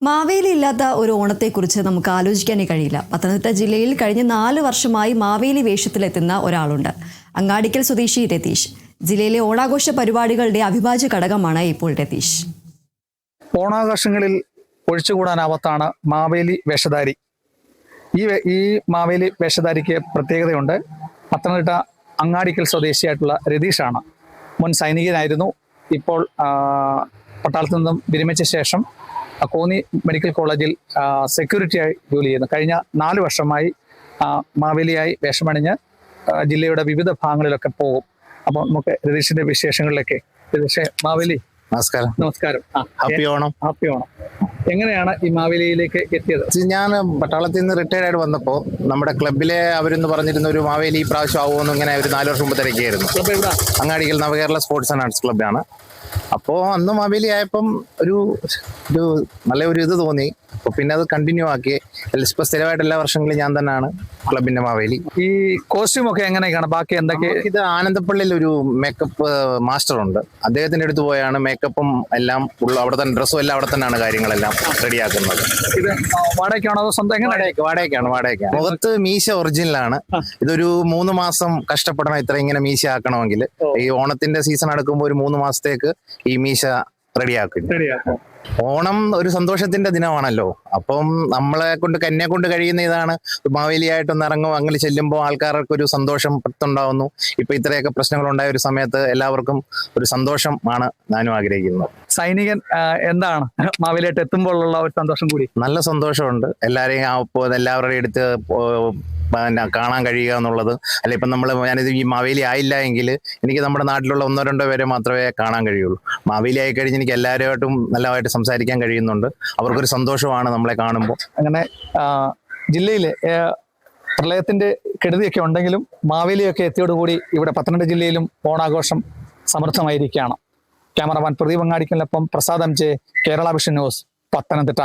മാവേലി ഇല്ലാത്ത ഒരു ഓണത്തെക്കുറിച്ച് നമുക്ക് ആലോചിക്കാനേ കഴിയില്ല. പത്തനംതിട്ട ജില്ലയിൽ കഴിഞ്ഞ 4 വർഷമായി മാവേലി വേഷത്തിലെത്തുന്ന ഒരാളുണ്ട്. അങ്ങാടിക്കൽ സ്വദേശി രതീഷ്. ജില്ലയിലെ ഓണാഘോഷ പരിപാടികളുടെ അവിഭാജ്യ ഘടകമാണ് ഇപ്പോൾ രതീഷ്. ഓണാഘോഷങ്ങളിൽ ഒഴിച്ചുകൂടാനാവാത്താണ് മാവേലി വേഷധാരി. ഈ മാവേലി വേഷധാരിക്ക് പ്രത്യേകതയുണ്ട്. പത്തനംതിട്ട അങ്ങാടിക്കൽ സ്വദേശിയായിട്ടുള്ള രതീഷാണ്. മുൻ സൈനികനായിരുന്നു. ഇപ്പോൾ പട്ടാളത്തിൽ നിന്നും വിരമിച്ച ശേഷം കോന്നി മെഡിക്കൽ കോളേജിൽ സെക്യൂരിറ്റിയായി ജോലി ചെയ്യുന്നു. കഴിഞ്ഞ 4 വർഷമായി മാവേലിയായി വേഷമണിഞ്ഞ് ജില്ലയുടെ വിവിധ ഭാഗങ്ങളിലൊക്കെ പോകും. അപ്പോൾ നമുക്ക് രതീഷിന്റെ വിശേഷങ്ങളിലൊക്കെ. രതീഷേ, മാവേലി നമസ്കാരം. നമസ്കാരം. ഹാപ്പി ഓണം. ഹാപ്പി ഓണം. എങ്ങനെയാണ് ഈ മാവേലിയിലേക്ക് എത്തിയത്? ഞാൻ പട്ടാളത്തിൽ നിന്ന് റിട്ടയർഡ് ആയിട്ട് വന്നപ്പോൾ നമ്മുടെ ക്ലബിലെ അവരെന്ന് പറഞ്ഞിരുന്ന ഒരു മാവേലി ഈ പ്രാവശ്യം ആവുമെന്ന് ഇങ്ങനെ ഒരു 4 വർഷം മുമ്പ് തിരക്കിയായിരുന്നു. അങ്ങാടിക്കൽ നവകേരള സ്പോർട്സ് ആൻഡ് ആർട്സ് ക്ലബ്ബാണ്. അപ്പോൾ അന്ന് മാവേലി ആയപ്പം ഒരു നല്ലൊരു ഇത് തോന്നി. അപ്പോൾ പിന്നെ അത് കണ്ടിന്യൂ ആക്കി. ഇപ്പൊ സ്ഥിരമായിട്ട് എല്ലാ വർഷങ്ങളിലും ഞാൻ തന്നെയാണ് ക്ലബിന്റെ മാവേലി. ഈ കോസ്റ്റ്യൂം ഒക്കെ എങ്ങനെയൊക്കെയാണ്? ബാക്കി എന്തൊക്കെ? ഇത് ആനന്ദപ്പള്ളിയിൽ ഒരു മേക്കപ്പ് മാസ്റ്റർ ഉണ്ട്. അദ്ദേഹത്തിന്റെ അടുത്ത് പോയാണ് മേക്കപ്പും എല്ലാം ഉള്ള. അവിടെ തന്നെ ഡ്രസ്സും എല്ലാം അവിടെ തന്നെയാണ് കാര്യങ്ങളെല്ലാം റെഡിയാക്കുന്നത്. ഇത് വാടകയ്ക്കാണോ അതോ സ്വന്തം? വാടകയ്ക്കാണ്. മുഖത്ത് മീശ ഒറിജിനലാണ്. ഇതൊരു 3 മാസം കഷ്ടപ്പെടണം ഇത്ര ഇങ്ങനെ മീശ ആക്കണമെങ്കിൽ. ഈ ഓണത്തിന്റെ സീസൺ അടുക്കുമ്പോൾ ഒരു 3 മാസത്തേക്ക് ഈ മീശ റെഡിയാക്കും. ഓണം ഒരു സന്തോഷത്തിന്റെ ദിനമാണല്ലോ. അപ്പം എന്നെ കൊണ്ട് കഴിയുന്ന ഇതാണ് മാവേലിയായിട്ടൊന്ന് ഇറങ്ങും. അങ്ങനെ ചെല്ലുമ്പോൾ ആൾക്കാർക്ക് ഒരു സന്തോഷം ഉണ്ടാവുന്നു. ഇപ്പൊ ഇത്രയൊക്കെ പ്രശ്നങ്ങൾ ഉണ്ടായ ഒരു സമയത്ത് എല്ലാവർക്കും ഒരു സന്തോഷം ആണ് ഞാനും ആഗ്രഹിക്കുന്നത്. സൈനികൻ എന്താണ് മാവേലിയായിട്ട് എത്തുമ്പോൾ ഉള്ള ഒരു സന്തോഷം കൂടി? നല്ല സന്തോഷമുണ്ട്. എല്ലാവരുടെയും അടുത്ത് കാണാൻ കഴിയുക എന്നുള്ളത്. അല്ല, ഇപ്പം ഞാനിത് ഈ മാവേലി ആയില്ല എങ്കിൽ എനിക്ക് നമ്മുടെ നാട്ടിലുള്ള 1-2 പേരെ മാത്രമേ കാണാൻ കഴിയുള്ളൂ. മാവേലി ആയി കഴിഞ്ഞ് എനിക്ക് എല്ലാവരുമായിട്ടും നല്ലതായിട്ട് സംസാരിക്കാൻ കഴിയുന്നുണ്ട്. അവർക്കൊരു സന്തോഷമാണ് നമ്മളെ കാണുമ്പോൾ. അങ്ങനെ ജില്ലയിലെ പ്രളയത്തിന്റെ കെടുതിയൊക്കെ ഉണ്ടെങ്കിലും മാവേലിയൊക്കെ എത്തിയോടുകൂടി ഇവിടെ പത്തനംതിട്ട ജില്ലയിലും ഓണാഘോഷം സമൃദ്ധമായിരിക്കുകയാണ്. ക്യാമറമാൻ പ്രദീപ് അങ്ങാടിക്കലിനൊപ്പം Prasad MJ, Kerala Vision News, Pathanamthitta.